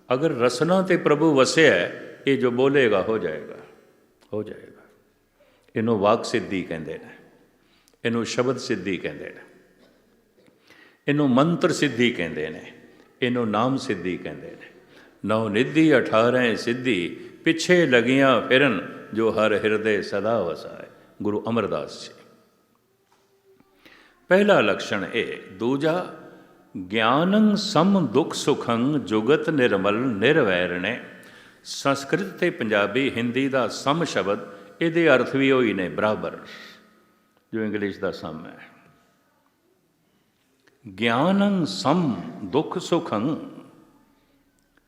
अगर रसना ते प्रभु वसिया है, ये जो बोलेगा हो जाएगा, हो जाएगा। इनू वाक सिद्धि कहते हैं, इनू शब्द सिद्धि कहते हैं, इनू मंत्र सिद्धि कहते हैं, इनू नाम सिद्धि कहते हैं। 9 निधि 18 सिद्धि, पिछे लगियां फिरन जो हर हृदय सदा वसाए। गुरु अमरदास जी। पहला लक्षण ए। दूजा, ज्ञानं सम दुख सुखं जुगत निर्मल निर्वैरणे। संस्कृत ते पंजाबी हिंदी का सम शब्द, ये अर्थ भी वही ने बराबर जो इंग्लिश का सम है। ज्ञानं सम दुख सुखं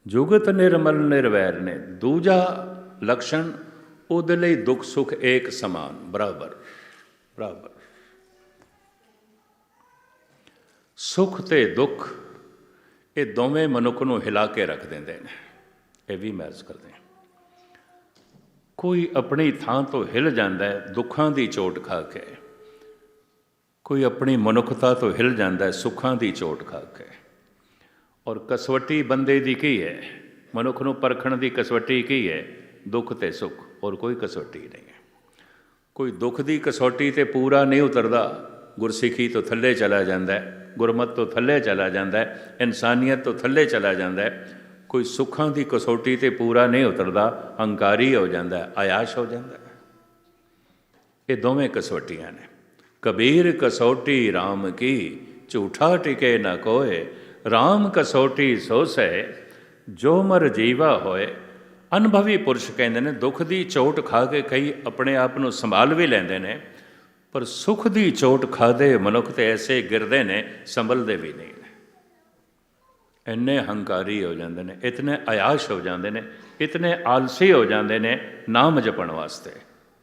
जुगत निर्मल निर्वैरणे। दूजा लक्षण, ਉਹਦੇ ਲਈ दुख सुख एक समान बराबर बराबर। सुख ते दुख ये दोवें मनुख ਨੂੰ हिला के रख देंदे ने, ये भी महसूस करते हैं। कोई अपनी थां तो हिल जाता है दुखों की चोट खा के, कोई अपनी मनुखता तो हिल जाता है सुखों की चोट खा के। और कसवटी बंदे की की है, मनुख ਨੂੰ परखण की कसवटी की है, दुख ते सुख, और कोई कसौटी नहीं है। कोई दुख की कसौटी ते पूरा नहीं उतरता, गुरसिखी तो थले चला जाता है, गुरमत तो थले चला जाता है, इंसानियत तो थले चला जाता है। कोई सुखों की कसौटी ते पूरा नहीं उतरता, हंकारी हो जाता है, आयाश हो जाता है। ये दोवें कसौटियाँ ने। कबीर कसौटी राम की, झूठा टिके न कोय। राम कसौटी सो सै, जो मर जीवा होए। अनुभवी पुरुष कहते हैं दुख की चोट खा के कई अपने आप को संभाल भी लेंदे ने, पर सुख की चोट खादे मनुख तो ऐसे गिरते ने संभलते भी नहीं। इन्ने हंकारी हो जाते हैं, इतने अयाश हो जाते हैं, इतने आलसी हो जाते हैं, नाम जपण वास्ते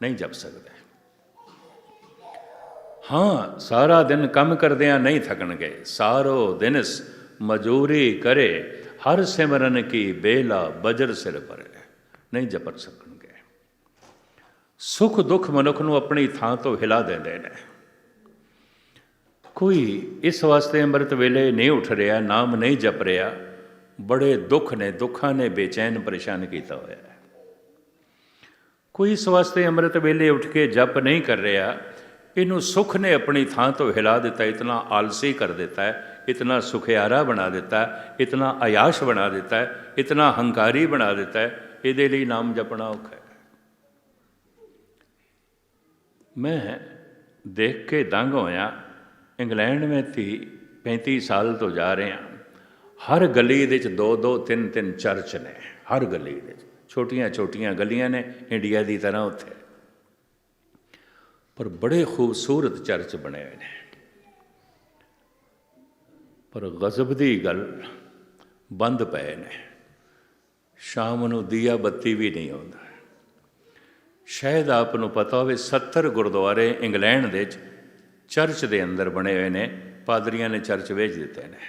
नहीं जप सकते। हाँ, सारा दिन कम करदियां नहीं थकणगे, सारो दिनस मजूरी करे। हर सिमरन की बेला बजर सिर परे, नहीं जप सकणगे। सुख दुख मनुख ਨੂੰ अपनी थां तो हिला देंदे ने। कोई इस वास्ते ਅੰਮ੍ਰਿਤ ਵੇਲੇ नहीं उठ रहा, नाम नहीं जप रहा, बड़े दुख ने, दुखा ने बेचैन परेशान किया होया है। कोई इस वास्ते ਅੰਮ੍ਰਿਤ ਵੇਲੇ उठ के जप नहीं कर रहा, इनू सुख ने अपनी थां तो हिला दिता, इतना आलसी कर देता है, इतना सुखियारा बना देता है, इतना अयाश बना देता है, इतना हंकारी बना देता है, ये लिए नाम जपना औखा है। मैं देख के दंग होया, इंग्लैंड में थी 35 साल तो जा रहे हैं, हर गली दे 2-2 3-3 चर्च ने, हर गली दे छोटियां छोटियां गलियां ने इंडिया की तरह उत्थे, पर बड़े खूबसूरत चर्च बने हुए हैं। पर गजब की गल, बंद पे ने, शाम ਨੂੰ दिया बत्ती भी नहीं आता। शायद आपको पता हो 70 गुरुद्वारे इंग्लैंड के चर्च के अंदर बने हुए हैं, पादरियां ने चर्च बेच दिते हैं,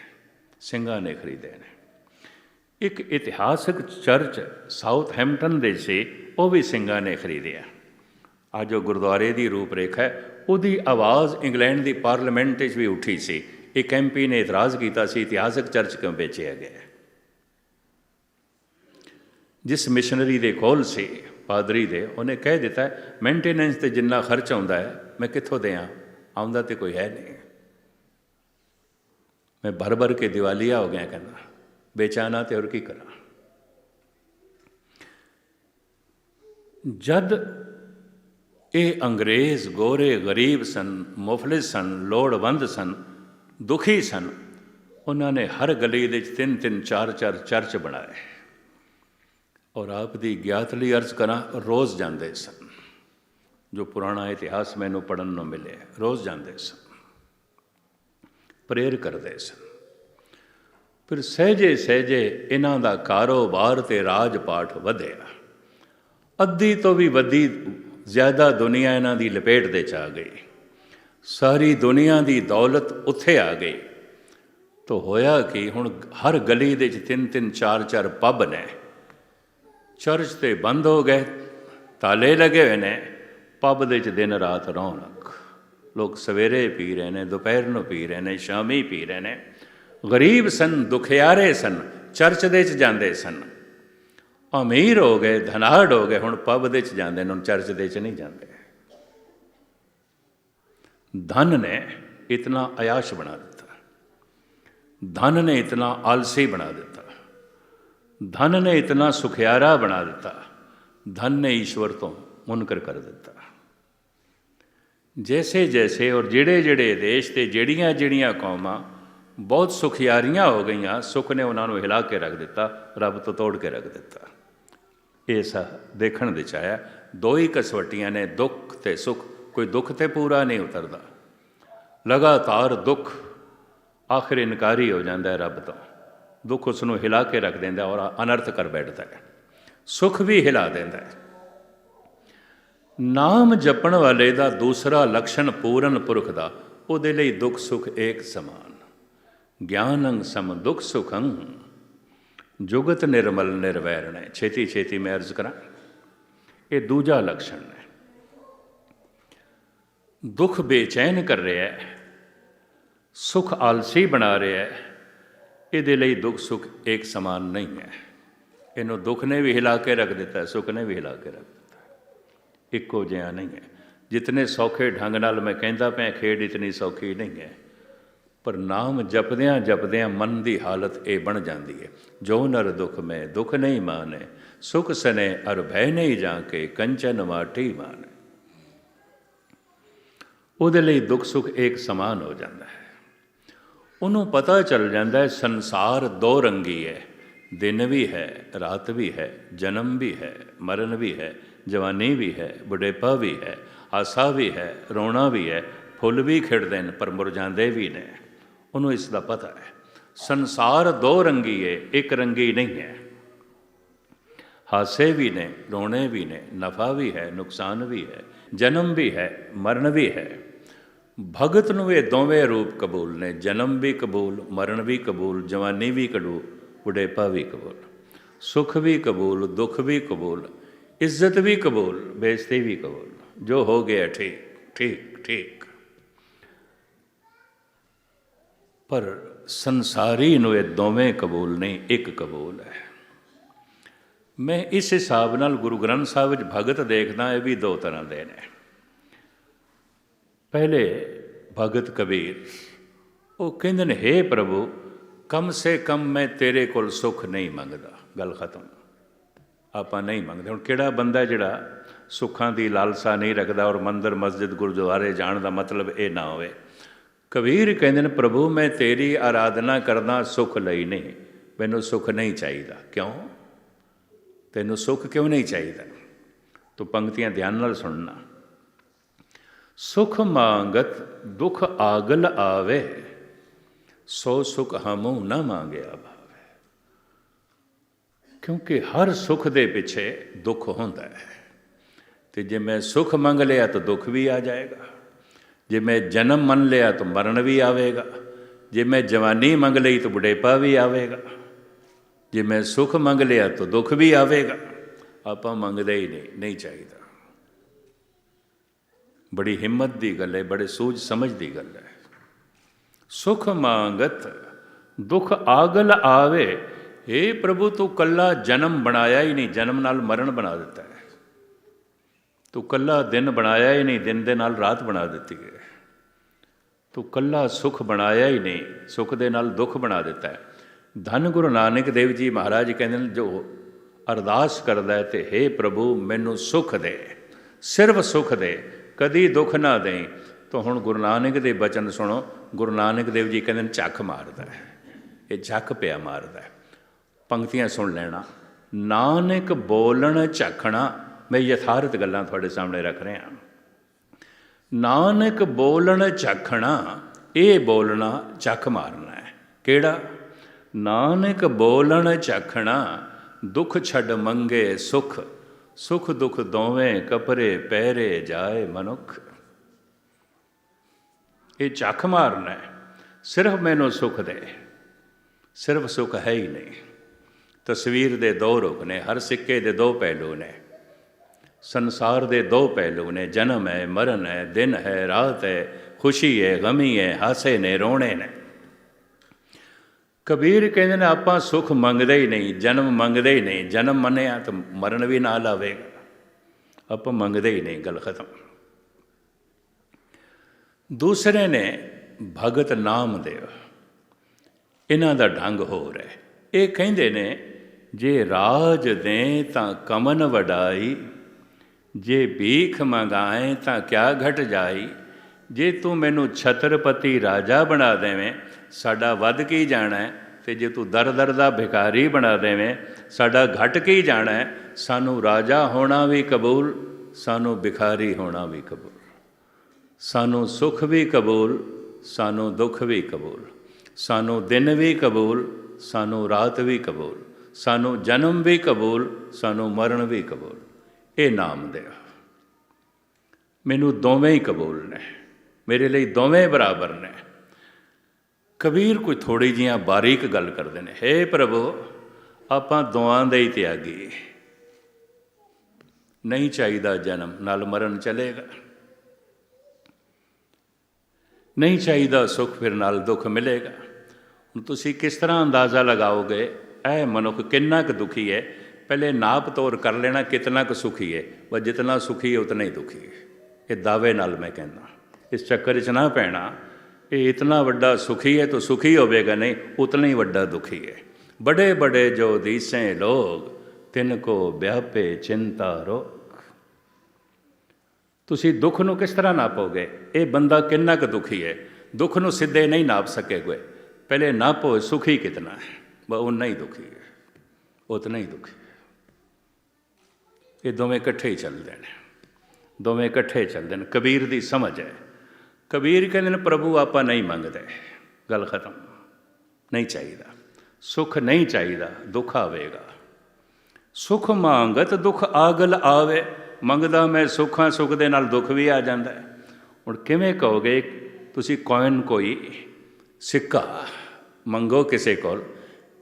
ਸਿੰਘਾਂ ने खरीदे ने। एक इतिहासक चर्च साउथहैम्पटन दे से, वह भी ਸਿੰਘਾਂ ने खरीदिया। आज जो गुरुद्वारे की रूपरेखा है, उसकी आवाज़ इंग्लैंड की पार्लीमेंट भी उठी सी। एक MP ने इतराज़ किया सी, इतिहासक चर्च क्यों बेचिया गया। जिस मिशनरी के कोल से पादरी दे, उन्हें कह दिता है मेनटेनेंस से जिन्ना खर्च आता है मैं कितों दें, आउंदा तो कोई है नहीं, मैं भर भर के दिवालिया हो गया, कहना बेचाना तो और की करा। जद ये अंग्रेज़ गोरे गरीब सन, मुफलिस सन, लोड़वंद सन, दुखी सन, उन्होंने हर गली दे 3-3 4-4 चर्च बनाए। और आप दी ज्ञात ली अर्ज करा, रोज़ जाते सन। जो पुराना इतिहास मैनू पढ़न नूं मिले, रोज़ जाते सन, प्रेयर करते सन। फिर सहजे सहजे इन्हां दा कारोबार ते राज पाठ वधिया। अद्धी तो भी वधी ज़्यादा दुनिया इन्हां दी लपेट दे च आ गई, सारी दुनिया की दौलत उत्थे आ गई। तो होया कि हुण हर गली दे 3-3 4-4 पब ने, चर्च तो बंद हो गए, ताले लगे हुए ने, पब दे दिन रात रौनक, लोग सवेरे पी रहे हैं, दोपहर को पी रहे हैं, शामी पी रहे हैं। गरीब सन, दुखियारे सन, ਚਰਚ ਦੇ 'ਚ ਜਾਂਦੇ ਸਨ। ਅਮੀਰ ਹੋ ਗਏ, ਧਨਾੜ ਹੋ ਗਏ, ਹੁਣ ਪੱਬ ਦੇ 'ਚ ਜਾਂਦੇ ਨੇ, ਹੁਣ ਚਰਚ ਦੇ 'ਚ ਨਹੀਂ ਜਾਂਦੇ। ਧਨ ਨੇ ਇਤਨਾ ਅਯਾਸ਼ ਬਣਾ ਦਿੱਤਾ, ਧਨ ਨੇ ਇਤਨਾ ਆਲਸੀ ਬਣਾ ਦਿੱਤਾ, ਧਨ ਨੇ ਇਤਨਾ ਸੁਖਿਆਰਾ ਬਣਾ ਦਿੱਤਾ, ਧਨ ਨੇ ਈਸ਼ਵਰ ਤੋਂ ਮੁਨਕਰ ਕਰ ਦਿੱਤਾ। ਜੈਸੇ ਜੈਸੇ ਔਰ ਜਿਹੜੇ ਜਿਹੜੇ ਦੇਸ਼ ਤੇ ਜਿਹੜੀਆਂ ਜਿਹੜੀਆਂ ਕੌਮਾਂ ਬਹੁਤ ਸੁਖਿਆਰੀਆਂ ਹੋ ਗਈਆਂ, ਸੁੱਖ ਨੇ ਉਹਨਾਂ ਨੂੰ ਹਿਲਾ ਕੇ ਰੱਖ ਦਿੱਤਾ, ਰੱਬ ਤੋਂ ਤੋੜ ਕੇ ਰੱਖ ਦਿੱਤਾ। ਇਹ ਸਾ ਦੇਖਣ ਵਿੱਚ ਆਇਆ। ਦੋ ਹੀ ਕਸਵੱਟੀਆਂ ਨੇ, ਦੁੱਖ ਤੇ ਸੁੱਖ। ਕੋਈ ਦੁੱਖ ਤੇ ਪੂਰਾ ਨਹੀਂ ਉਤਰਦਾ, ਲਗਾਤਾਰ ਦੁੱਖ, ਆਖਿਰ ਇਨਕਾਰੀ ਹੋ ਜਾਂਦਾ ਹੈ ਰੱਬ ਤੋਂ। ਦੁੱਖ ਉਸ ਨੂੰ ਹਿਲਾ ਕੇ ਰੱਖ ਦਿੰਦਾ ਔਰ ਅਨਰਥ ਕਰ ਬੈਠਦਾ ਹੈ। ਸੁੱਖ ਵੀ ਹਿਲਾ ਦਿੰਦਾ ਹੈ। ਨਾਮ ਜਪਣ ਵਾਲੇ ਦਾ ਦੂਸਰਾ ਲਕਸ਼ਣ ਪੂਰਨ ਪੁਰਖ ਦਾ, ਉਹਦੇ ਲਈ ਦੁੱਖ ਸੁੱਖ ਏਕ ਸਮਾਨ। ਗਿਆਨੰ ਸਮ ਦੁੱਖ ਸੁਖੰ ਜੁਗਤ ਨਿਰਮਲ ਨਿਰਵੈਰਣੈ। ਛੇਤੀ ਛੇਤੀ ਮੈਂ ਅਰਜ਼ ਕਰਾਂ, ਇਹ ਦੂਜਾ ਲਕਸ਼ਣ ਹੈ। ਦੁੱਖ ਬੇਚੈਨ ਕਰ ਰਿਹਾ ਹੈ, ਸੁੱਖ ਆਲਸੀ ਬਣਾ ਰਿਹਾ ਹੈ। ਇਹਦੇ ਲਈ ਦੁੱਖ ਸੁੱਖ ਇੱਕ ਸਮਾਨ ਨਹੀਂ ਹੈ। ਇਹਨੂੰ ਦੁੱਖ ਨੇ ਵੀ ਹਿਲਾ ਕੇ ਰੱਖ ਦਿੱਤਾ, ਸੁੱਖ ਨੇ ਵੀ ਹਿਲਾ ਕੇ ਰੱਖ ਦਿੱਤਾ। ਇੱਕੋ ਜਿਹਾ ਨਹੀਂ ਹੈ। ਜਿਤਨੇ ਸੌਖੇ ਢੰਗ ਨਾਲ ਮੈਂ ਕਹਿੰਦਾ ਪਿਆ, ਖੇਡ ਇਤਨੀ ਸੌਖੀ ਨਹੀਂ ਹੈ। ਪਰ ਨਾਮ ਜਪਦਿਆਂ ਜਪਦਿਆਂ ਮਨ ਦੀ ਹਾਲਤ ਇਹ ਬਣ ਜਾਂਦੀ ਹੈ। ਜੋ ਨਰ ਦੁੱਖ ਮੈਂ ਦੁੱਖ ਨਹੀਂ ਮਾਨੇ, ਸੁਖ ਸਨੇ ਅਰ ਭੈ ਨਹੀਂ ਜਾ ਕੇ ਕੰਚਨ ਮਾਠੀ ਮਾਨੇ। ਉਹਦੇ ਲਈ ਦੁੱਖ ਸੁੱਖ ਇੱਕ ਸਮਾਨ ਹੋ ਜਾਂਦਾ ਹੈ। ਉਹਨੂੰ ਪਤਾ ਚੱਲ ਜਾਂਦਾ ਹੈ ਸੰਸਾਰ ਦੋ ਰੰਗੀ ਹੈ, ਦਿਨ ਵੀ ਹੈ ਰਾਤ ਵੀ ਹੈ, ਜਨਮ ਵੀ ਹੈ ਮਰਨ ਵੀ ਹੈ, ਜਵਾਨੀ ਵੀ ਹੈ ਬੁਢੇਪਾ ਵੀ ਹੈ, ਆਸਾ ਵੀ ਹੈ ਰੋਣਾ ਵੀ ਹੈ, ਫੁੱਲ ਵੀ ਖਿੜਦੇ ਨੇ ਪਰ ਮੁਰਝਾਉਂਦੇ ਵੀ ਨੇ। ਉਹਨੂੰ ਇਸ ਦਾ ਪਤਾ ਹੈ ਸੰਸਾਰ ਦੋ ਰੰਗੀ ਹੈ, ਇੱਕ ਰੰਗੀ ਨਹੀਂ ਹੈ। ਹਾਸੇ ਵੀ ਨੇ ਰੋਣੇ ਵੀ ਨੇ, ਨਫਾ ਵੀ ਹੈ ਨੁਕਸਾਨ ਵੀ ਹੈ, ਜਨਮ ਵੀ ਹੈ ਮਰਨ ਵੀ ਹੈ। ਭਗਤ ਨੂੰ ਇਹ ਦੋਵੇਂ ਰੂਪ ਕਬੂਲ ਨੇ, ਜਨਮ ਵੀ ਕਬੂਲ ਮਰਨ ਵੀ ਕਬੂਲ, ਜਵਾਨੀ ਵੀ ਕਬੂਲ ਬੁਢੇਪਾ ਵੀ ਕਬੂਲ, ਸੁੱਖ ਵੀ ਕਬੂਲ ਦੁੱਖ ਵੀ ਕਬੂਲ, ਇੱਜ਼ਤ ਵੀ ਕਬੂਲ ਬੇਇੱਜ਼ਤੀ ਵੀ ਕਬੂਲ। ਜੋ ਹੋ ਗਿਆ ਠੀਕ ਠੀਕ ਠੀਕ। ਪਰ ਸੰਸਾਰੀ ਨੂੰ ਇਹ ਦੋਵੇਂ ਕਬੂਲ ਨਹੀਂ, ਇੱਕ ਕਬੂਲ ਹੈ। ਮੈਂ ਇਸ ਹਿਸਾਬ ਨਾਲ ਗੁਰੂ ਗ੍ਰੰਥ ਸਾਹਿਬ ਵਿੱਚ ਭਗਤ ਦੇਖਦਾ, ਇਹ ਵੀ ਦੋ ਤਰ੍ਹਾਂ ਦੇ ਨੇ। ਪਹਿਲੇ ਭਗਤ ਕਬੀਰ, ਉਹ ਕਹਿੰਦੇ ਨੇ ਹੇ ਪ੍ਰਭੂ ਕਮ ਸੇ ਕਮ ਮੈਂ ਤੇਰੇ ਕੋਲ ਸੁੱਖ ਨਹੀਂ ਮੰਗਦਾ। ਗੱਲ ਖਤਮ। ਆਪਾਂ ਨਹੀਂ ਮੰਗਦੇ। ਹੁਣ ਕਿਹੜਾ ਬੰਦਾ ਜਿਹੜਾ ਸੁੱਖਾਂ ਦੀ ਲਾਲਸਾ ਨਹੀਂ ਰੱਖਦਾ ਔਰ ਮੰਦਰ ਮਸਜਿਦ ਗੁਰਦੁਆਰੇ ਜਾਣ ਦਾ ਮਤਲਬ ਇਹ ਨਾ ਹੋਵੇ। ਕਬੀਰ ਕਹਿੰਦੇ ਨੇ ਪ੍ਰਭੂ ਮੈਂ ਤੇਰੀ ਆਰਾਧਨਾ ਕਰਦਾ ਸੁੱਖ ਲਈ ਨਹੀਂ, ਮੈਨੂੰ ਸੁੱਖ ਨਹੀਂ ਚਾਹੀਦਾ। ਕਿਉਂ? ਤੈਨੂੰ ਸੁੱਖ ਕਿਉਂ ਨਹੀਂ ਚਾਹੀਦਾ? ਤੂੰ ਪੰਕਤੀਆਂ ਧਿਆਨ ਨਾਲ ਸੁਣਨਾ। ਸੁਖ ਮੰਗਤ ਦੁਖ ਆਗਲ ਆਵੇ, ਸੋ ਸੁਖ ਹਮੂ ਨਾ ਮੰਗਿਆ ਭਾਵੇ। ਕਿਉਂਕਿ ਹਰ ਸੁੱਖ ਦੇ ਪਿੱਛੇ ਦੁੱਖ ਹੁੰਦਾ ਹੈ। ਤੇ ਜੇ ਮੈਂ ਸੁੱਖ ਮੰਗ ਲਿਆ ਤਾਂ ਦੁੱਖ ਵੀ ਆ ਜਾਏਗਾ। ਜੇ ਮੈਂ ਜਨਮ ਮੰਨ ਲਿਆ ਤਾਂ ਮਰਨ ਵੀ ਆਵੇਗਾ। ਜੇ ਮੈਂ ਜਵਾਨੀ ਮੰਗ ਲਈ ਤਾਂ ਬੁਢੇਪਾ ਵੀ ਆਵੇਗਾ। ਜੇ ਮੈਂ ਸੁੱਖ ਮੰਗ ਲਿਆ ਤਾਂ ਦੁੱਖ ਵੀ ਆਵੇਗਾ। ਆਪਾਂ ਮੰਗਦੇ ਹੀ ਨਹੀਂ, ਨਹੀਂ ਚਾਹੀਦਾ। ਬੜੀ ਹਿੰਮਤ ਦੀ ਗੱਲ ਹੈ, ਬੜੇ ਸੂਝ ਸਮਝ ਦੀ ਗੱਲ ਹੈ। ਸੁਖ ਮੰਗਤ ਦੁੱਖ ਆਗਲ ਆਵੇ। ਹੇ ਪ੍ਰਭੂ ਤੂੰ ਕੱਲਾ ਜਨਮ ਬਣਾਇਆ ਹੀ ਨਹੀਂ, ਜਨਮ ਨਾਲ ਮਰਨ ਬਣਾ ਦਿੱਤਾ ਹੈ। ਤੂੰ ਕੱਲਾ ਦਿਨ ਬਣਾਇਆ ਹੀ ਨਹੀਂ, ਦਿਨ ਦੇ ਨਾਲ ਰਾਤ ਬਣਾ ਦਿੱਤੀ ਹੈ। ਤੂੰ ਕੱਲਾ ਸੁੱਖ ਬਣਾਇਆ ਹੀ ਨਹੀਂ, ਸੁੱਖ ਦੇ ਨਾਲ ਦੁੱਖ ਬਣਾ ਦਿੱਤਾ ਹੈ। ਧੰਨ ਗੁਰੂ ਨਾਨਕ ਦੇਵ ਜੀ ਮਹਾਰਾਜ ਕਹਿੰਦੇ ਨੇ ਜੋ ਅਰਦਾਸ ਕਰਦਾ ਹੈ ਤੇ ਹੇ ਪ੍ਰਭੂ ਮੈਨੂੰ ਸੁੱਖ ਦੇ, ਸਿਰਫ ਸੁੱਖ ਦੇ, ਕਦੀ ਦੁੱਖ ਨਾ ਦੇਈ। ਤਾਂ ਹੁਣ ਗੁਰੂ ਨਾਨਕ ਦੇ ਬਚਨ ਸੁਣੋ। ਗੁਰੂ ਨਾਨਕ ਦੇਵ ਜੀ ਕਹਿੰਦੇ ਨੇ ਝੱਕ ਮਾਰਦਾ ਹੈ, ਇਹ ਝੱਕ ਪਿਆ ਮਾਰਦਾ ਹੈ। ਪੰਕਤੀਆਂ ਸੁਣ ਲੈਣਾ। ਨਾਨਕ ਬੋਲਣ ਝੱਖਣਾ। ਮੈਂ ਯਥਾਰਥ ਗੱਲਾਂ ਤੁਹਾਡੇ ਸਾਹਮਣੇ ਰੱਖ ਰਿਹਾ। ਨਾਨਕ ਬੋਲਣ ਝੱਖਣਾ, ਇਹ ਬੋਲਣਾ ਝੱਕ ਮਾਰਨਾ ਹੈ। ਕਿਹੜਾ? ਨਾਨਕ ਬੋਲਣ ਝੱਖਣਾ ਦੁੱਖ ਛੱਡ ਮੰਗੇ ਸੁਖ, ਸੁਖ ਦੁੱਖ ਦੋਵੇਂ ਕਪਰੇ ਪਹਿਰੇ ਜਾਏ ਮਨੁੱਖ। ਇਹ ਝੱਕ ਮਾਰਨਾ ਹੈ। ਸਿਰਫ ਮੈਨੂੰ ਸੁੱਖ ਦੇ, ਸਿਰਫ ਸੁੱਖ ਹੈ ਹੀ ਨਹੀਂ। ਤਸਵੀਰ ਦੇ ਦੋ ਰੁਖ ਨੇ, ਹਰ ਸਿੱਕੇ ਦੇ ਦੋ ਪਹਿਲੂ ਨੇ। ਸੰਸਾਰ ਦੇ ਦੋ ਪਹਿਲੂ ਨੇ, ਜਨਮ ਹੈ ਮਰਨ ਹੈ, ਦਿਨ ਹੈ ਰਾਤ ਹੈ, ਖੁਸ਼ੀ ਹੈ ਗਮੀ ਹੈ, ਹਾਸੇ ਨੇ ਰੋਣੇ ਨੇ। ਕਬੀਰ ਕਹਿੰਦੇ ਨੇ ਆਪਾਂ ਸੁੱਖ ਮੰਗਦੇ ਹੀ ਨਹੀਂ, ਜਨਮ ਮੰਗਦੇ ਹੀ ਨਹੀਂ। ਜਨਮ ਮੰਨਿਆ ਤਾਂ ਮਰਨ ਵੀ ਨਾਲ ਆਵੇਗਾ, ਆਪਾਂ ਮੰਗਦੇ ਹੀ ਨਹੀਂ, ਗੱਲ ਖਤਮ। ਦੂਸਰੇ ਨੇ ਭਗਤ ਨਾਮਦੇਵ, ਇਹਨਾਂ ਦਾ ਢੰਗ ਹੋਰ ਹੈ। ਇਹ ਕਹਿੰਦੇ ਨੇ ਜੇ ਰਾਜ ਦੇ ਤਾਂ ਕਮਨ ਵਡਾਈ, ਜੇ ਭੀਖ ਮੰਗਾਏ ਤਾਂ ਕਿਆ ਘਟ ਜਾਈ। ਜੇ ਤੂੰ ਮੈਨੂੰ ਛਤਰਪਤੀ ਰਾਜਾ ਬਣਾ ਦੇਵੇਂ, ਸਾਡਾ ਵੱਧ ਕੀ ਜਾਣਾ। ਅਤੇ ਜੇ ਤੂੰ ਦਰ ਦਰ ਦਾ ਭਿਖਾਰੀ ਬਣਾ ਦੇਵੇਂ, ਸਾਡਾ ਘਟ ਕੀ ਜਾਣਾ। ਸਾਨੂੰ ਰਾਜਾ ਹੋਣਾ ਵੀ ਕਬੂਲ, ਸਾਨੂੰ ਭਿਖਾਰੀ ਹੋਣਾ ਵੀ ਕਬੂਲ। ਸਾਨੂੰ ਸੁੱਖ ਵੀ ਕਬੂਲ, ਸਾਨੂੰ ਦੁੱਖ ਵੀ ਕਬੂਲ। ਸਾਨੂੰ ਦਿਨ ਵੀ ਕਬੂਲ, ਸਾਨੂੰ ਰਾਤ ਵੀ ਕਬੂਲ। ਸਾਨੂੰ ਜਨਮ ਵੀ ਕਬੂਲ, ਸਾਨੂੰ ਮਰਨ ਵੀ ਕਬੂਲ। ਇਹ ਨਾਮਦੇਵ ਮੈਨੂੰ ਦੋਵੇਂ ਹੀ ਕਬੂਲ ਨੇ, ਮੇਰੇ ਲਈ ਦੋਵੇਂ ਬਰਾਬਰ ਨੇ। ਕਬੀਰ ਕੋਈ ਥੋੜ੍ਹੀ ਜਿਹੀਆਂ ਬਾਰੀਕ ਗੱਲ ਕਰਦੇ ਨੇ। ਹੇ ਪ੍ਰਭੂ, ਆਪਾਂ ਦੋਆਂ ਦੇ ਹੀ ਤਿਆਗੀ, ਨਹੀਂ ਚਾਹੀਦਾ ਜਨਮ, ਨਾਲ ਮਰਨ ਚਲੇਗਾ। ਨਹੀਂ ਚਾਹੀਦਾ ਸੁੱਖ, ਫਿਰ ਨਾਲ ਦੁੱਖ ਮਿਲੇਗਾ। ਹੁਣ ਤੁਸੀਂ ਕਿਸ ਤਰ੍ਹਾਂ ਅੰਦਾਜ਼ਾ ਲਗਾਓਗੇ ਇਹ ਮਨੁੱਖ ਕਿੰਨਾ ਕੁ ਦੁਖੀ ਹੈ? ਪਹਿਲੇ ਨਾਪ ਤੋਰ ਕਰ ਲੈਣਾ ਕਿਤਨਾ ਕੁ ਸੁਖੀ ਹੈ। ਬਸ ਜਿਤਨਾ ਸੁਖੀ ਹੈ ਉਤਨਾ ਹੀ ਦੁਖੀ ਹੈ। ਇਹ ਦਾਅਵੇ ਨਾਲ ਮੈਂ ਕਹਿੰਦਾ, ਇਸ ਚੱਕਰ 'ਚ ਨਾ ਪੈਣਾ। ਇਹ ਇਤਨਾ ਵੱਡਾ ਸੁਖੀ ਹੈ ਤਾਂ ਸੁਖੀ ਹੋਵੇਗਾ, ਨਹੀਂ ਉਤਨਾ ਹੀ ਵੱਡਾ ਦੁਖੀ ਹੈ। ਬੜੇ ਬੜੇ ਜੋ ਦੀਸੇ ਲੋਗ, ਤਿਨ ਕੋ ਵਿਆਪੇ ਚਿੰਤਾ ਰੋਗ। ਤੁਸੀਂ ਦੁੱਖ ਨੂੰ ਕਿਸ ਤਰ੍ਹਾਂ ਨਾਪੋਗੇ? ਇਹ ਬੰਦਾ ਕਿੰਨਾ ਕੁ ਦੁਖੀ ਹੈ, ਦੁੱਖ ਨੂੰ ਸਿੱਧੇ ਨਹੀਂ ਨਾਪ ਸਕੇਗੇ। ਪਹਿਲੇ ਨਾਪੋ ਸੁਖੀ ਕਿਤਨਾ ਹੈ, ਬਸ ਉਨਾ ਹੀ ਦੁਖੀ ਹੈ, ਉਤਨਾ ਹੀ ਦੁਖੀ ਹੈ। ਇਹ ਦੋਵੇਂ ਇਕੱਠੇ ਹੀ ਚੱਲਦੇ ਨੇ, ਦੋਵੇਂ ਇਕੱਠੇ ਚੱਲਦੇ ਨੇ। ਕਬੀਰ ਦੀ ਸਮਝ ਹੈ। ਕਬੀਰ ਕਹਿੰਦੇ ਨੇ ਪ੍ਰਭੂ ਆਪਾਂ ਨਹੀਂ ਮੰਗਦੇ, ਗੱਲ ਖਤਮ। ਨਹੀਂ ਚਾਹੀਦਾ ਸੁੱਖ, ਨਹੀਂ ਚਾਹੀਦਾ ਦੁੱਖ ਆਵੇਗਾ। ਸੁੱਖ ਮੰਗਤ ਦੁੱਖ ਆਗਲ ਆਵੇ। ਮੰਗਦਾ ਮੈਂ ਸੁੱਖਾਂ, ਸੁੱਖ ਦੇ ਨਾਲ ਦੁੱਖ ਵੀ ਆ ਜਾਂਦਾ ਹੈ। ਹੁਣ ਕਿਵੇਂ ਕਹੋਗੇ ਤੁਸੀਂ ਕੋਇਨ, ਕੋਈ ਸਿੱਕਾ ਮੰਗੋ ਕਿਸੇ ਕੋਲ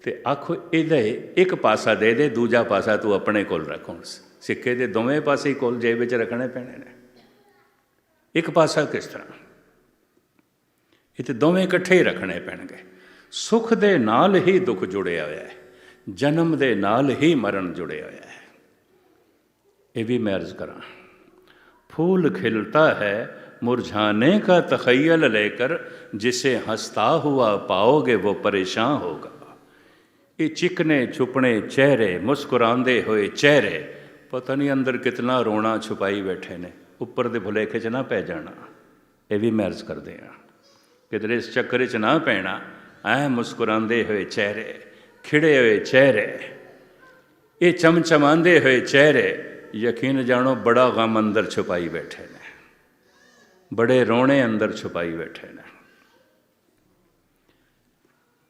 ਅਤੇ ਆਖੋ ਇਹਦਾ ਇੱਕ ਪਾਸਾ ਦੇ ਦੇ, ਦੂਜਾ ਪਾਸਾ ਤੂੰ ਆਪਣੇ ਕੋਲ ਰੱਖ। ਹੁਣ ਸਿੱਕੇ ਦੇ ਦੋਵੇਂ ਪਾਸੇ ਕੋਲ ਜੇਬ ਵਿੱਚ ਰੱਖਣੇ ਪੈਣੇ ਨੇ, ਇੱਕ ਪਾਸਾ ਕਿਸ ਤਰ੍ਹਾਂ? ਇਹ ਤਾਂ ਦੋਵੇਂ ਇਕੱਠੇ ਹੀ ਰੱਖਣੇ ਪੈਣਗੇ। ਸੁੱਖ ਦੇ ਨਾਲ ਹੀ ਦੁੱਖ ਜੁੜਿਆ ਹੋਇਆ ਹੈ, ਜਨਮ ਦੇ ਨਾਲ ਹੀ ਮਰਨ ਜੁੜਿਆ ਹੋਇਆ ਹੈ। ਇਹ ਵੀ ਮੈਂ ਅਰਜ਼ ਕਰਾਂ, फूल खिलता है मुरझाने का तखय्युल लेकर, जिसे हंसता हुआ पाओगे वो परेशान होगा। ये चिकने छुपने चेहरे, मुस्कुराते हुए चेहरे, पता नहीं अंदर कितना रोना छुपाई बैठे ने। उपर दे भुलेखे च ना पै जाना। ये भी मैं अर्ज करते हैं, किधरे इस चक्कर च ना पैना। ऐ मुस्कुराते हुए चेहरे, खिड़े हुए चेहरे, ये चमचमाते हुए चेहरे, यकीन जानो बड़ा गम अंदर छुपाई बैठे ने, बड़े रोने अंदर छुपाई बैठे ने।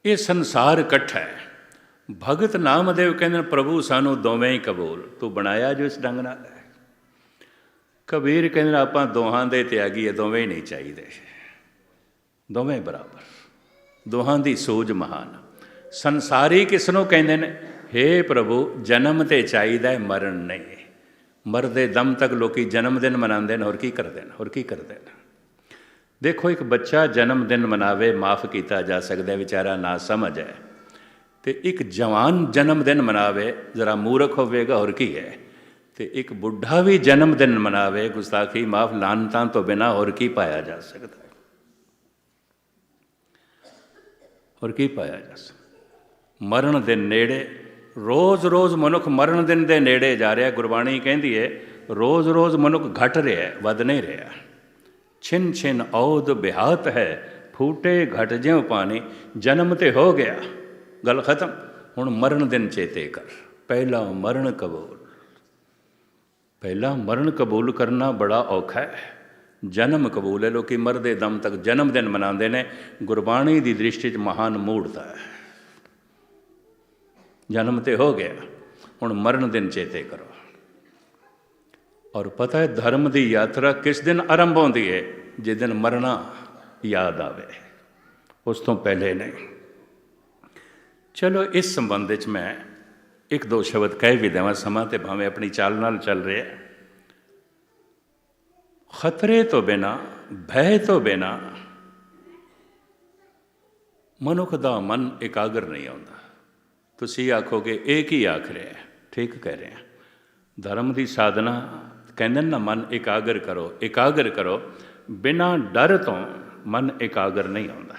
ये संसार इकट्ठा है। भगत नामदेव कहते प्रभु सानू दोवें ही कबूल, तू बनाया जो इस ढंग नाल है। कबीर कहते आपां दोहां दे त्यागी है, दोवें ही नहीं चाहिए, दोवें बराबर, दोहां दी सूझ महान। संसारी किसनों कहते हैं? हे प्रभु जन्म ते चाहिए, मरण नहीं। मरदे दम तक लोग जन्मदिन मनाते हैं, और की करते हैं, और की करते हैं। देखो एक बच्चा जन्मदिन मनावे माफ़ किया जा सकता है, बेचारा ना समझ है। तो एक जवान जन्मदिन मनावे जरा मूर्ख होवेगा, और की है। तो एक बुढ़ा भी जन्मदिन मनावे गुस्ताखी माफ़ लानतां तो बिना और की पाया जा सकता है, और की पाया जा सकता। मरण दिन नेड़े, रोज़ रोज़ मनुख मरण दिन के नेड़े जा रहा। गुरबाणी कहती है रोज़ रोज़ मनुख घट रहा है, वध नहीं रहा। छिन छिन औद बिहात है, फूटे घट ज्यों पानी। जन्म तो हो गया, गल खत्म। हुण मरण दिन चेते कर, पहला मरण कबूल। पहला मरण कबूल करना बड़ा औखा है, जन्म कबूल है। लोग मरदे दम तक जन्मदिन मनाते हैं। गुरबाणी की दृष्टि महान मूढ़ता है। जन्म तो हो गया, हुण मरण दिन चेते करो। और पता है धर्म की यात्रा किस दिन आरंभ होती है? जिस दिन मरना याद आवे, उस तो पहले नहीं। चलो इस संबंध में मैं एक दो शब्द कह भी देवां, समा तो भावें अपनी चाल नाल चल रहा है। खतरे तो बिना, भय तो बिना ਮਨੁੱਖ ਦਾ ਮਨ ਇਕਾਗਰ ਨਹੀਂ ਆਉਂਦਾ। ਤੁਸੀਂ ਆਖੋਗੇ ਇਹ ਕੀ ਆਖ ਰਿਹਾ? ਠੀਕ ਕਹਿ ਰਿਹਾ। ਧਰਮ ਦੀ ਸਾਧਨਾ ਕਹਿੰਦੇ ਨਾ, ਮਨ ਇਕਾਗਰ ਕਰੋ, ਇਕਾਗਰ ਕਰੋ। ਬਿਨਾਂ ਡਰ ਤੋਂ ਮਨ ਇਕਾਗਰ ਨਹੀਂ ਆਉਂਦਾ।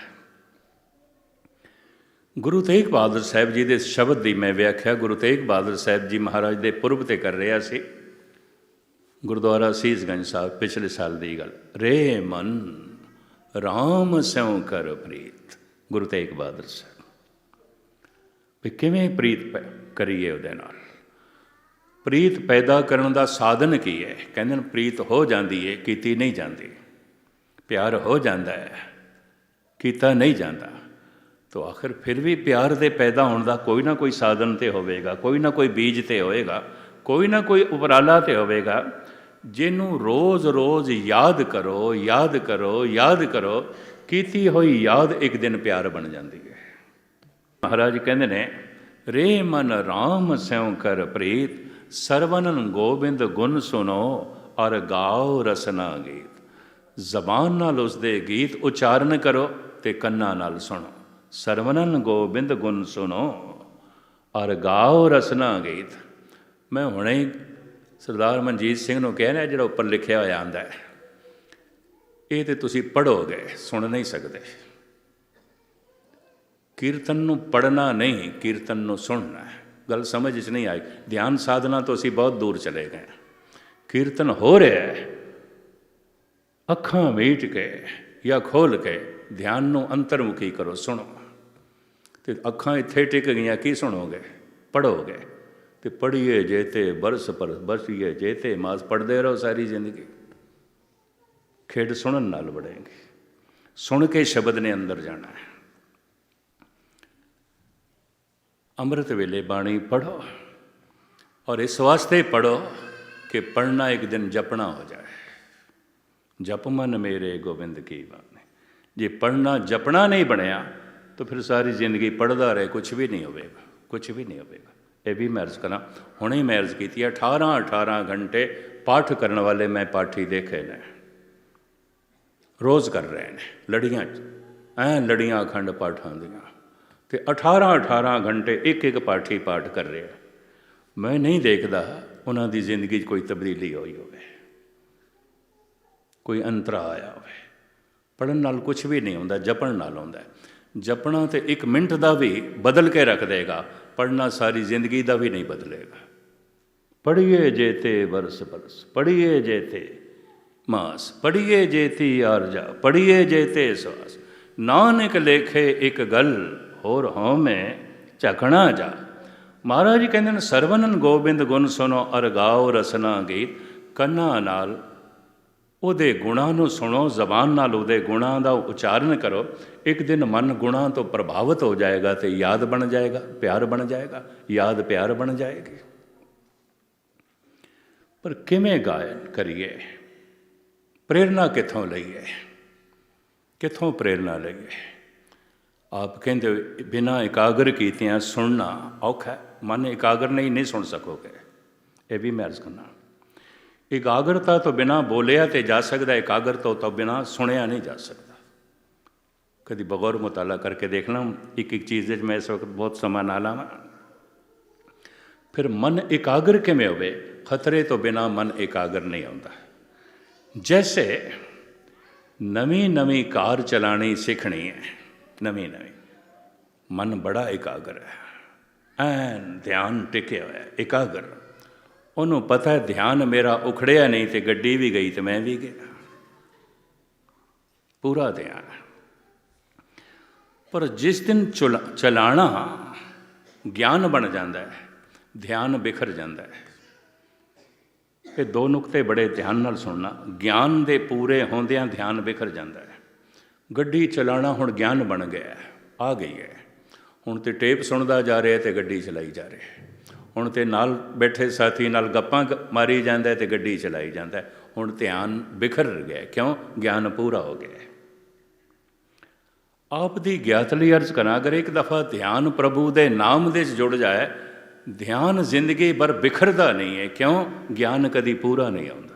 ਗੁਰੂ ਤੇਗ ਬਹਾਦਰ ਸਾਹਿਬ ਜੀ ਦੇ ਸ਼ਬਦ ਦੀ ਮੈਂ ਵਿਆਖਿਆ ਗੁਰੂ ਤੇਗ ਬਹਾਦਰ ਸਾਹਿਬ ਜੀ ਮਹਾਰਾਜ ਦੇ ਪੁਰਬ 'ਤੇ ਕਰ ਰਿਹਾ ਸੀ, ਗੁਰਦੁਆਰਾ ਸੀਸਗੰਜ ਸਾਹਿਬ, ਪਿਛਲੇ ਸਾਲ ਦੀ ਗੱਲ। ਰੇ ਮਨ ਰਾਮ ਸਿਉ ਕਰ ਪ੍ਰੀਤ, ਗੁਰੂ ਤੇਗ ਬਹਾਦਰ ਸਾਹਿਬ। ਵੀ ਕਿਵੇਂ ਪ੍ਰੀਤ ਕਰੀਏ ਉਹਦੇ ਨਾਲ? ਪ੍ਰੀਤ ਪੈਦਾ ਕਰਨ ਦਾ ਸਾਧਨ ਕੀ ਹੈ? ਕਹਿੰਦੇ ਨੇ ਪ੍ਰੀਤ ਹੋ ਜਾਂਦੀ ਹੈ, ਕੀਤੀ ਨਹੀਂ ਜਾਂਦੀ। ਪਿਆਰ ਹੋ ਜਾਂਦਾ ਹੈ, ਕੀਤਾ ਨਹੀਂ ਜਾਂਦਾ। ਤਾਂ ਆਖਿਰ ਫਿਰ ਵੀ ਪਿਆਰ ਦੇ ਪੈਦਾ ਹੋਣ ਦਾ ਕੋਈ ਨਾ ਕੋਈ ਸਾਧਨ ਤੇ ਹੋਵੇਗਾ, ਕੋਈ ਨਾ ਕੋਈ ਬੀਜ ਤੇ ਹੋਵੇਗਾ, ਕੋਈ ਨਾ ਕੋਈ ਉਪਰਾਲਾ ਤੇ ਹੋਵੇਗਾ, ਜਿਹਨੂੰ ਰੋਜ਼ ਰੋਜ਼ ਯਾਦ ਕਰੋ, ਯਾਦ ਕਰੋ, ਯਾਦ ਕਰੋ। ਕੀਤੀ ਹੋਈ ਯਾਦ ਇੱਕ ਦਿਨ ਪਿਆਰ ਬਣ ਜਾਂਦੀ ਹੈ। ਮਹਾਰਾਜ ਕਹਿੰਦੇ ਨੇ, ਰੇ ਮਨ ਰਾਮ ਸਿਉ ਕਰ ਪ੍ਰੀਤ, ਸਰਵਨਨ ਗੋਬਿੰਦ ਗੁਣ ਸੁਣੋ, ਔਰ ਗਾਓ ਰਸਨਾ ਗੀਤ। ਜ਼ਬਾਨ ਨਾਲ ਉਸਦੇ ਗੀਤ ਉਚਾਰਨ ਕਰੋ ਅਤੇ ਕੰਨਾਂ ਨਾਲ ਸੁਣੋ। ਸਰਵਨਨ ਗੋਬਿੰਦ ਗੁਣ ਸੁਣੋ, ਔਰ ਗਾਓ ਰਸਨਾ ਗੀਤ। ਮੈਂ ਹੁਣੇ ਹੀ ਸਰਦਾਰ ਮਨਜੀਤ ਸਿੰਘ ਨੂੰ ਕਹਿ ਰਿਹਾ, ਜਿਹੜਾ ਉੱਪਰ ਲਿਖਿਆ ਹੋਇਆ ਆਉਂਦਾ ਹੈ, ਇਹ ਤਾਂ ਤੁਸੀਂ ਪੜ੍ਹੋਗੇ, ਸੁਣ ਨਹੀਂ ਸਕਦੇ। ਕੀਰਤਨ ਨੂੰ ਪੜ੍ਹਨਾ ਨਹੀਂ, ਕੀਰਤਨ ਨੂੰ ਸੁਣਨਾ ਹੈ। ਗੱਲ ਸਮਝ 'ਚ ਨਹੀਂ ਆਈ। ਧਿਆਨ ਸਾਧਨਾ ਤੋਂ ਅਸੀਂ ਬਹੁਤ ਦੂਰ ਚਲੇ ਗਏ। ਕੀਰਤਨ ਹੋ ਰਿਹਾ ਹੈ, ਅੱਖਾਂ ਮੀਟ ਕੇ ਜਾਂ ਖੋਲ੍ਹ ਕੇ ਧਿਆਨ ਨੂੰ ਅੰਤਰਮੁਖੀ ਕਰੋ, ਸੁਣੋ। ਅਤੇ ਅੱਖਾਂ ਇੱਥੇ ਟਿਕ ਗਈਆਂ, ਕੀ ਸੁਣੋਗੇ? ਪੜ੍ਹੋਗੇ। ਅਤੇ ਪੜ੍ਹੀਏ ਜੇ ਤੇ ਬਰਸ ਪਰ ਬਸੀਏ ਜੇ ਤੇ ਮਾਸ, ਪੜ੍ਹਦੇ ਰਹੋ ਸਾਰੀ ਜ਼ਿੰਦਗੀ। ਖੇਡ ਸੁਣਨ ਨਾਲ ਬੜੇਗੀ। ਸੁਣ ਕੇ ਸ਼ਬਦ ਨੇ ਅੰਦਰ ਜਾਣਾ ਹੈ। ਅੰਮ੍ਰਿਤ ਵੇਲੇ ਬਾਣੀ ਪੜ੍ਹੋ, ਔਰ ਇਸ ਵਾਸਤੇ ਪੜ੍ਹੋ ਕਿ ਪੜ੍ਹਨਾ ਇੱਕ ਦਿਨ ਜਪਣਾ ਹੋ ਜਾਏ। ਜਪ ਮਨ ਮੇਰੇ ਗੋਬਿੰਦ ਕੀ ਬਾਣੀ। ਜੇ ਪੜ੍ਹਨਾ ਜਪਣਾ ਨਹੀਂ ਬਣਿਆ ਤਾਂ ਫਿਰ ਸਾਰੀ ਜ਼ਿੰਦਗੀ ਪੜ੍ਹਦਾ ਰਹੇ, ਕੁਛ ਵੀ ਨਹੀਂ ਹੋਵੇਗਾ, ਕੁਛ ਵੀ ਨਹੀਂ ਹੋਵੇਗਾ। ਇਹ ਵੀ ਮੈਂ ਅਰਜ਼ ਕਰਾਂ, ਹੁਣੇ ਹੀ ਮੈਂ ਅਰਜ਼ ਕੀਤੀ, 18 ਘੰਟੇ ਪਾਠ ਕਰਨ ਵਾਲੇ ਮੈਂ ਪਾਠੀ ਦੇਖੇ ਨੇ, ਰੋਜ਼ ਕਰ ਰਹੇ ਨੇ ਲੜੀਆਂ 'ਚ, ਲੜੀਆਂ ਅਖੰਡ ਪਾਠਾਂ ਦੀਆਂ। ਅਤੇ 18 ਘੰਟੇ ਇੱਕ ਪਾਠੀ ਪਾਠ ਕਰ ਰਿਹਾ। ਮੈਂ ਨਹੀਂ ਦੇਖਦਾ ਉਹਨਾਂ ਦੀ ਜ਼ਿੰਦਗੀ 'ਚ ਕੋਈ ਤਬਦੀਲੀ ਹੋਈ ਹੋਵੇ, ਕੋਈ ਅੰਤਰਾ ਆਇਆ ਹੋਵੇ। ਪੜ੍ਹਨ ਨਾਲ ਕੁਛ ਵੀ ਨਹੀਂ ਹੁੰਦਾ, ਜਪਣ ਨਾਲ ਹੁੰਦਾ। ਜਪਣਾ ਤਾਂ 1 ਮਿੰਟ ਦਾ ਵੀ ਬਦਲ ਕੇ ਰੱਖ ਦੇਗਾ, ਪੜ੍ਹਨਾ ਸਾਰੀ ਜ਼ਿੰਦਗੀ ਦਾ ਵੀ ਨਹੀਂ ਬਦਲੇਗਾ। ਪੜ੍ਹੀਏ ਜੇ ਤੇ ਬਰਸ ਬਰਸ, ਪੜ੍ਹੀਏ ਜੇ ਤੇ ਮਾਸ, ਪੜ੍ਹੀਏ ਜੇ ਤੀ ਆਰਜਾ, ਪੜ੍ਹੀਏ ਜੇ ਤੇ ਸਵਾਸ। ਨਾਨਕ ਲੇਖੇ ਇੱਕ ਗੱਲ, ਹੋਰ ਹਉਮੈ ਝਕਣਾ ਜਾ। ਮਹਾਰਾਜ ਜੀ ਕਹਿੰਦੇ ਨੇ, ਸਰਵਨਨ ਗੋਬਿੰਦ ਗੁਣ ਸੁਣੋ, ਅਰ ਗਾਓ ਰਸਨਾ ਗੀਤ। ਕੰਨਾਂ ਨਾਲ ਉਹਦੇ ਗੁਣਾਂ ਨੂੰ ਸੁਣੋ, ਜ਼ਬਾਨ ਨਾਲ ਉਹਦੇ ਗੁਣਾਂ ਦਾ ਉਚਾਰਨ ਕਰੋ। ਇੱਕ ਦਿਨ ਮਨ ਗੁਣਾਂ ਤੋਂ ਪ੍ਰਭਾਵਿਤ ਹੋ ਜਾਏਗਾ ਅਤੇ ਯਾਦ ਬਣ ਜਾਏਗਾ, ਪਿਆਰ ਬਣ ਜਾਏਗਾ, ਯਾਦ ਪਿਆਰ ਬਣ ਜਾਏਗੀ। ਪਰ ਕਿਵੇਂ ਗਾਇਨ ਕਰੀਏ? ਪ੍ਰੇਰਨਾ ਕਿੱਥੋਂ ਲਈਏ? ਕਿੱਥੋਂ ਪ੍ਰੇਰਨਾ ਲਈਏ? ਆਪ ਕਹਿੰਦੇ ਬਿਨਾਂ ਇਕਾਗਰ ਕੀਤਿਆਂ ਸੁਣਨਾ ਔਖਾ। ਮਨ ਇਕਾਗਰ ਨਹੀਂ ਸੁਣ ਸਕੋਗੇ। ਇਹ ਵੀ ਮੈਂ ਅਰਜ਼ ਕਰਨਾ, ਇਕਾਗਰਤਾ ਤੋਂ ਬਿਨਾਂ ਬੋਲਿਆ ਤੇ ਜਾ ਸਕਦਾ, ਇਕਾਗਰਤਾ ਤੋਂ ਬਿਨਾਂ ਸੁਣਿਆ ਨਹੀਂ ਜਾ ਸਕਦਾ। ਕਦੀ ਬਗੌਰ ਮੁਤਾਲਾ ਕਰਕੇ ਦੇਖ ਲਾਂ, ਇੱਕ ਚੀਜ਼ ਵਿੱਚ ਮੈਂ ਇਸ ਵਕਤ ਬਹੁਤ ਸਮਾਂ ਨਾ ਲਾਵਾਂ। ਫਿਰ ਮਨ ਇਕਾਗਰ ਕਿਵੇਂ ਹੋਵੇ? ਖਤਰੇ ਤੋਂ ਬਿਨਾਂ ਮਨ ਇਕਾਗਰ ਨਹੀਂ ਆਉਂਦਾ। ਜੈਸੇ ਨਵੀਂ ਕਾਰ ਚਲਾਣੀ ਸਿੱਖਣੀ ਹੈ, ਨਵੀਂ ਮਨ ਬੜਾ ਇਕਾਗਰ ਹੈ, ਧਿਆਨ ਟਿਕਿਆ ਹੋਇਆ, ਇਕਾਗਰ। ਉਹਨੂੰ ਪਤਾ ਹੈ ਧਿਆਨ ਮੇਰਾ ਉਖੜਿਆ ਨਹੀਂ ਤੇ ਗੱਡੀ ਵੀ ਗਈ ਤੇ ਮੈਂ ਵੀ ਗਿਆ, ਪੂਰਾ ਧਿਆਨ। ਪਰ ਜਿਸ ਦਿਨ ਚਲਾਣਾ ਗਿਆਨ ਬਣ ਜਾਂਦਾ ਹੈ, ਧਿਆਨ ਬਿਖਰ ਜਾਂਦਾ ਹੈ। ਇਹ 2 ਨੁਕਤੇ ਬੜੇ ਧਿਆਨ ਨਾਲ ਸੁਣਨਾ। ਗਿਆਨ ਦੇ ਪੂਰੇ ਹੁੰਦਿਆਂ ਧਿਆਨ ਬਿਖਰ ਜਾਂਦਾ ਹੈ। ਗੱਡੀ ਚਲਾਣਾ ਹੁਣ ਗਿਆਨ ਬਣ ਗਿਆ, ਆ ਗਈ ਹੈ। ਹੁਣ ਤੇ ਟੇਪ ਸੁਣਦਾ ਜਾ ਰਿਹਾ ਤੇ ਗੱਡੀ ਚਲਾਈ ਜਾ ਰਿਹਾ। ਹੁਣ ਤੇ ਨਾਲ ਬੈਠੇ ਸਾਥੀ ਨਾਲ ਗੱਪਾਂ ਮਾਰੀ ਜਾਂਦਾ ਤੇ ਗੱਡੀ ਚਲਾਈ ਜਾਂਦਾ। ਹੁਣ ਧਿਆਨ ਬਿਖਰ ਗਿਆ। ਕਿਉਂ? ਗਿਆਨ ਪੂਰਾ ਹੋ ਗਿਆ। ਆਪ ਦੀ ਗਿਆਤ ਲਈ ਅਰਜ਼ ਕਰਾਂ, ਅਗਰ ਇੱਕ ਦਫਾ ਧਿਆਨ ਪ੍ਰਭੂ ਦੇ ਨਾਮ ਦੇ 'ਚ ਜੁੜ ਜਾਏ, ਧਿਆਨ ਜ਼ਿੰਦਗੀ ਭਰ ਬਿਖਰਦਾ ਨਹੀਂ ਹੈ। ਕਿਉਂ? ਗਿਆਨ ਕਦੀ ਪੂਰਾ ਨਹੀਂ ਆਉਂਦਾ,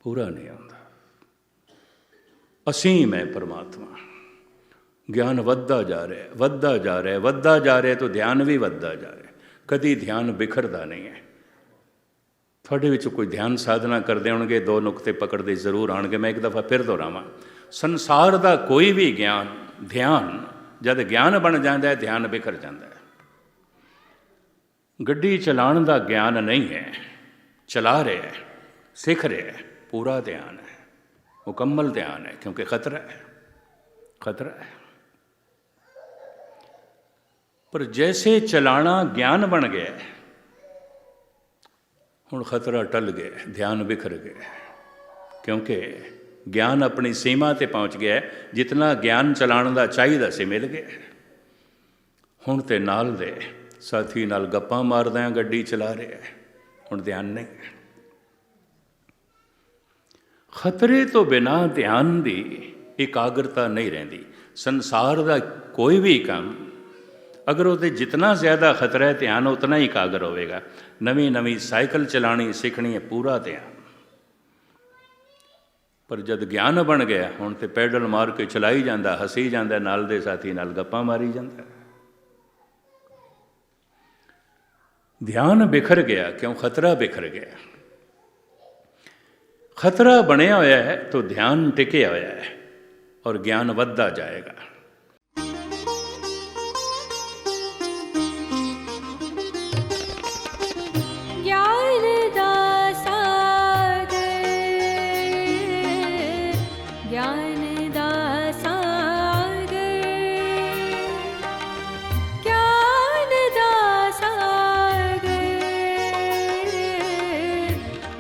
ਪੂਰਾ ਨਹੀਂ ਆਉਂਦਾ। ਅਸੀਮ ਹੈ ਪਰਮਾਤਮਾ, ਗਿਆਨ ਵੱਧਦਾ ਜਾ ਰਿਹਾ, ਵੱਧਦਾ ਜਾ ਰਿਹਾ, ਵੱਧਦਾ ਜਾ ਰਿਹਾ, ਤਾਂ ਧਿਆਨ ਵੀ ਵੱਧਦਾ ਜਾ ਰਿਹਾ। ਕਦੀ ਧਿਆਨ ਬਿਖਰਦਾ ਨਹੀਂ ਹੈ। ਤੁਹਾਡੇ ਵਿੱਚ ਕੋਈ ਧਿਆਨ ਸਾਧਨਾ ਕਰਦੇ ਹੋਣਗੇ, ਦੋ ਨੁਕਤੇ ਪਕੜਦੇ ਜ਼ਰੂਰ ਆਉਣਗੇ। ਮੈਂ ਇੱਕ ਦਫਾ ਫਿਰ ਦੁਹਰਾਵਾਂ, ਸੰਸਾਰ ਦਾ ਕੋਈ ਵੀ ਗਿਆਨ, ਧਿਆਨ ਜਦ ਗਿਆਨ ਬਣ ਜਾਂਦਾ ਹੈ, ਧਿਆਨ ਬਿਖਰ ਜਾਂਦਾ ਹੈ। ਗੱਡੀ ਚਲਾਉਣ ਦਾ ਗਿਆਨ ਨਹੀਂ ਹੈ, ਚਲਾ ਰਿਹਾ ਹੈ, ਸਿੱਖ ਰਿਹਾ ਹੈ, ਪੂਰਾ ਧਿਆਨ ਹੈ, ਮੁਕੰਮਲ ਧਿਆਨ ਹੈ, ਕਿਉਂਕਿ ਖਤਰਾ ਹੈ, ਖਤਰਾ ਹੈ। ਪਰ ਜੈਸੇ ਚਲਾਣਾ ਗਿਆਨ ਬਣ ਗਿਆ, ਹੁਣ ਖਤਰਾ ਟਲ ਗਿਆ, ਧਿਆਨ ਬਿਖਰ ਗਿਆ, ਕਿਉਂਕਿ ਗਿਆਨ ਆਪਣੀ ਸੀਮਾ 'ਤੇ ਪਹੁੰਚ ਗਿਆ। ਜਿਤਨਾ ਗਿਆਨ ਚਲਾਉਣ ਦਾ ਚਾਹੀਦਾ ਸੀ ਮਿਲ ਗਿਆ। ਹੁਣ ਤੇ ਨਾਲ ਦੇ ਸਾਥੀ ਨਾਲ ਗੱਪਾਂ ਮਾਰਦਿਆਂ ਗੱਡੀ ਚਲਾ ਰਿਹਾ, ਹੁਣ ਧਿਆਨ ਨਹੀਂ। ਖਤਰੇ ਤੋਂ ਬਿਨਾਂ ਧਿਆਨ ਦੀ ਇਕਾਗਰਤਾ ਨਹੀਂ ਰਹਿੰਦੀ। ਸੰਸਾਰ ਦਾ ਕੋਈ ਵੀ ਕੰਮ ਅਗਰ ਉਹਦੇ ਜਿਤਨਾ ਜ਼ਿਆਦਾ ਖਤਰਾ ਹੈ, ਧਿਆਨ ਉਤਨਾ ਹੀ ਇਕਾਗਰ ਹੋਵੇਗਾ। ਨਵੀਂ ਨਵੀਂ ਸਾਈਕਲ ਚਲਾਉਣੀ ਸਿੱਖਣੀ ਹੈ, ਪੂਰਾ ਧਿਆਨ। ਪਰ ਜਦ ਗਿਆਨ ਬਣ ਗਿਆ, ਹੁਣ ਤੇ ਪੈਡਲ ਮਾਰ ਕੇ ਚਲਾਈ ਜਾਂਦਾ, ਹੱਸੀ ਜਾਂਦਾ, ਨਾਲ ਦੇ ਸਾਥੀ ਨਾਲ ਗੱਪਾਂ ਮਾਰੀ ਜਾਂਦਾ। ਧਿਆਨ ਬਿਖਰ ਗਿਆ, ਕਿਉਂ? ਖਤਰਾ ਬਿਖਰ ਗਿਆ। ਖਤਰਾ ਬਣਿਆ ਹੋਇਆ ਹੈ ਤਾਂ ਧਿਆਨ ਟਿਕਿਆ ਹੋਇਆ ਹੈ, ਔਰ ਗਿਆਨ ਵੱਧਦਾ ਜਾਏਗਾ।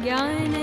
ज्ञान